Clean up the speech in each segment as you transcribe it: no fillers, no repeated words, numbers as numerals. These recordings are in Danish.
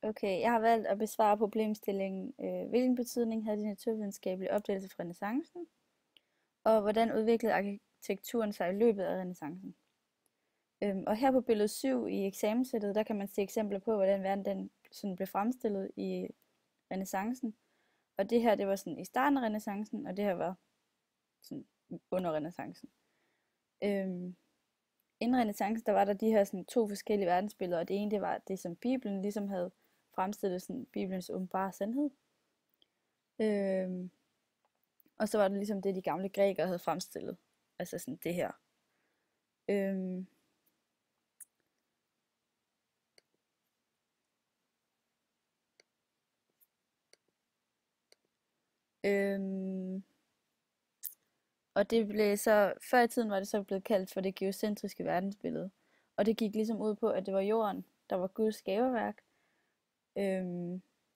Okay, jeg har valgt at besvare problemstillingen, hvilken betydning havde de naturvidenskabelige opdagelser fra renæssancen, og hvordan udviklede arkitekturen sig i løbet af renæssancen. Og her på billede 7 i eksamenssættet, der kan man se eksempler på, hvordan verden den sådan blev fremstillet i renæssancen. Og det her, det var sådan i starten af renæssancen, og det her var sådan under renæssancen. Øhm, Inden renæssancen, der var der de her sådan to forskellige verdensbilleder, og det ene, det var det, som Bibelen ligesom havde fremstillet, sådan Bibelens åbenbare sandhed. Øhm, og så var det ligesom det, de gamle grækere havde fremstillet. Altså sådan det her. Øhm, øhm, og det blev så, før i tiden var det så blevet kaldt for det geocentriske verdensbillede. Og det gik ligesom ud på, at det var jorden, der var Guds skaberværk.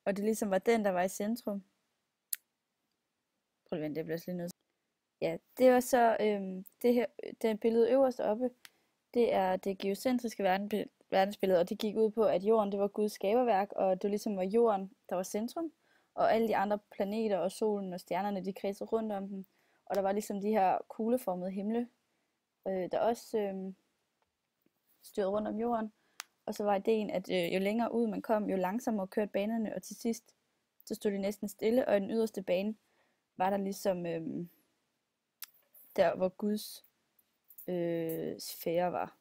Og det ligesom var den, der var i centrum. Prøv at vente, jeg bliver lige nødt. Ja, det var så det her, den billede øverst oppe, det er det geocentriske verdensbillede, og det gik ud på, at jorden det var Guds skaberværk, og det ligesom var jorden, der var centrum, og alle de andre planeter og solen og stjernerne, de kredsede rundt om den, og der var ligesom de her kugleformede himle, der også styrede rundt om jorden, og så var ideen, at jo længere ud man kom, jo langsommere kørte banerne, og til sidst, så stod de næsten stille, og i den yderste bane var der ligesom der, hvor Guds sfære var.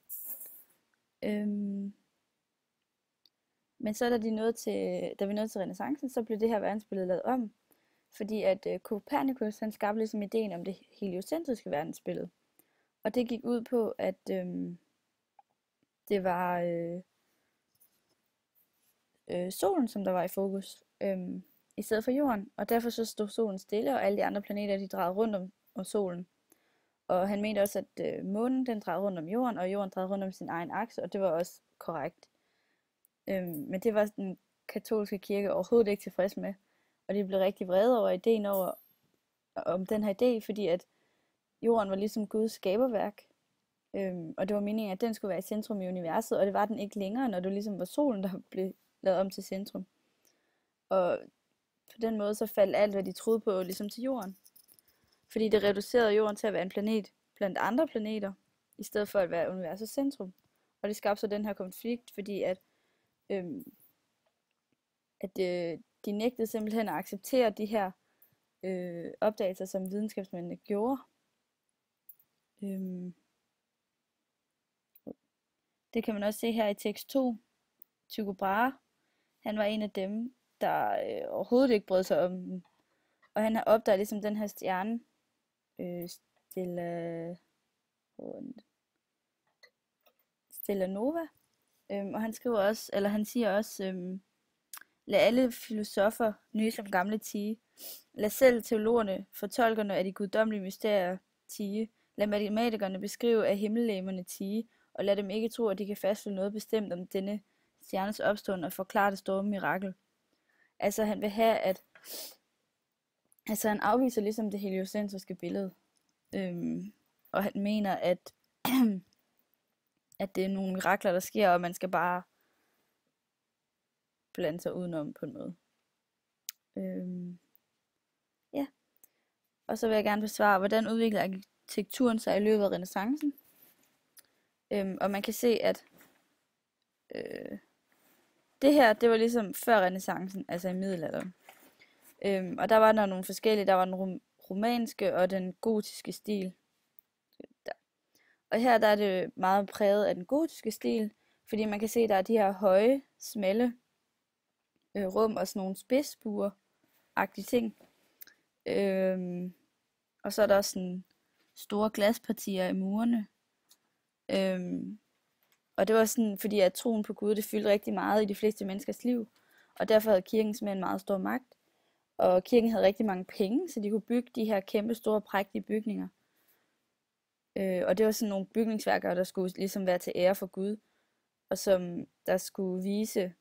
Men så da vi nåede til renæssancen, så blev det her verdensbillede lavet om, fordi at Copernicus han skabte ligesom ideen om det heliocentriske verdensbillede. Og det gik ud på, at det var solen, som der var i fokus, i stedet for jorden. Og derfor så stod solen stille, og alle de andre planeter, de drejede rundt om solen. Og han mente også, at månen den drejede rundt om jorden, og jorden drejede rundt om sin egen akse, og det var også korrekt. Men det var den katolske kirke overhovedet ikke tilfreds med. Og de blev rigtig vrede over ideen om den her idé, fordi at jorden var ligesom Guds skaberværk. Og det var meningen, at den skulle være i centrum i universet, og det var den ikke længere, når det ligesom var solen, der blev lavet om til centrum. Og på den måde så faldt alt, hvad de troede på, ligesom til jorden. Fordi det reducerede jorden til at være en planet blandt andre planeter, i stedet for at være universets centrum. Og det skabte så den her konflikt, fordi at de nægtede simpelthen at acceptere de her opdagelser, som videnskabsmændene gjorde. Det kan man også se her i tekst 2. Tycho Brahe, han var en af dem, der overhovedet ikke brød sig om den. Og han har opdaget ligesom den her stjerne, Stella Nova. Og han skriver også, eller han siger også, lad alle filosofer nye som gamle tie. Lad selv teologerne, fortolkerne af de guddommelige mysterier tie. Lad matematikerne beskrive af himmellegemerne tie, og lad dem ikke tro, at de kan fastslå noget bestemt om denne stjernes opståen og forklare det store mirakel. Altså han vil have, at han afviser ligesom det heliocentriske billede. Og han mener, at at det er nogle mirakler, der sker, og man skal bare blande sig udenom på en måde. Ja. Og så vil jeg gerne besvare, hvordan udvikler arkitekturen sig i løbet af renæssancen. Og man kan se, at det her, det var ligesom før renæssancen, altså i middelalderen. Og der var der nogle forskellige, der var den romanske og den gotiske stil. Og her der er det meget præget af den gotiske stil, fordi man kan se, at der er de her høje, smalle rum og sådan nogle spidsbuer-agtige ting. Og så er der også sådan store glaspartier i murene. Og det var sådan, fordi at troen på Gud, det fyldte rigtig meget i de fleste menneskers liv. Og derfor havde kirken simpelthen en meget stor magt. Og kirken havde rigtig mange penge, så de kunne bygge de her kæmpe store, prægtige bygninger. Og det var sådan nogle bygningsværker, der skulle ligesom være til ære for Gud, og som der skulle vise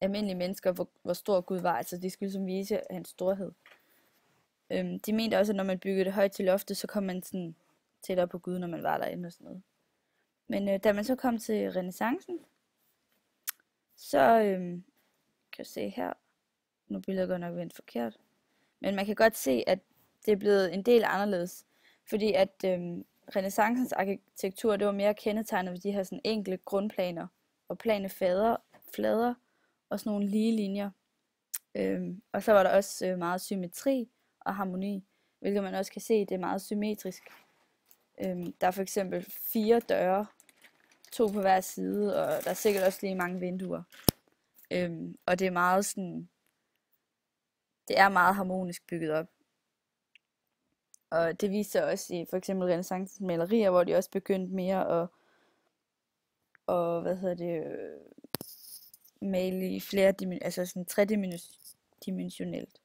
almindelige mennesker, hvor stor Gud var. Altså de skulle ligesom vise hans storhed. De mente også, at når man byggede det højt til loftet, så kom man sådan tættere på Gud, når man var derinde og sådan noget. Men da man så kom til renæssancen, Så kan jeg se her, nu er billedet godt nok vendt forkert, men man kan godt se, at det er blevet en del anderledes, fordi at renæssancens arkitektur, det var mere kendetegnet ved de her sådan enkle grundplaner og plane flader og sådan nogle lige linjer. Og så var der også meget symmetri og harmoni, hvilket man også kan se, det er meget symmetrisk. Der er for eksempel 4 døre, 2 på hver side, og der er sikkert også lige mange vinduer. Og det er meget sådan, det er meget harmonisk bygget op. Og det viser sig også i for eksempel renæssancens malerier, hvor de også begyndte mere at male i flere altså sådan tredimensionelt.